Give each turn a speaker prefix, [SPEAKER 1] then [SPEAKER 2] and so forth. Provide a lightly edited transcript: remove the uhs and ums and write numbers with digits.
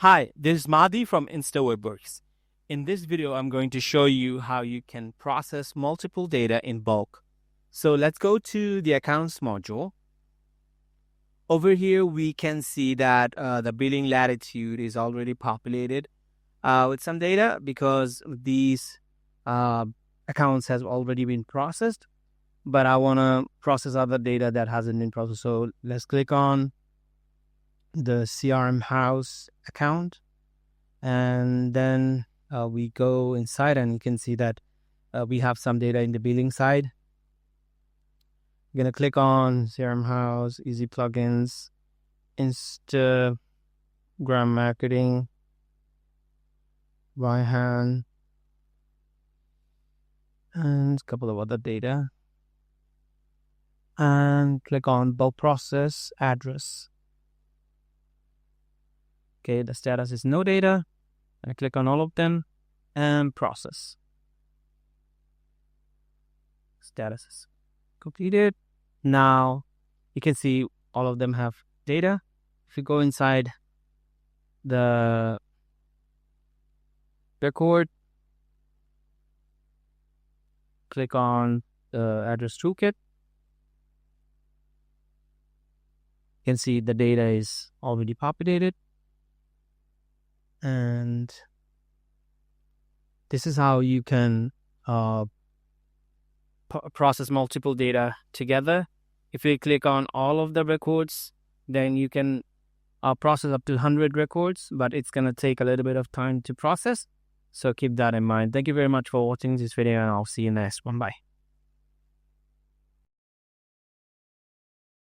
[SPEAKER 1] Hi, this is Madhi from InstaWebWorks. In this video, I'm going to show you how you can process multiple data in bulk. So let's go to the accounts module. Over here, we can see that the billing latitude is already populated with some data because these accounts has already been processed, but I want to process other data that hasn't been processed. So let's click on the CRM house account, and then we go inside and you can see that we have some data in the billing side. I'm going to click on CRM house, EasyPluginz, Instagram marketing, Ryan, and a couple of other data, and click on bulk process address. Okay, the status is no data. I click on all of them and process. Status is completed. Now you can see all of them have data. If you go inside the record, click on the address toolkit. You can see the data is already populated. And this is how you can process multiple data together. If you click on all of the records, then you can process up to 100 records, but it's going to take a little bit of time to process. So keep that in mind. Thank you very much for watching this video, and I'll see you in the next one. Bye.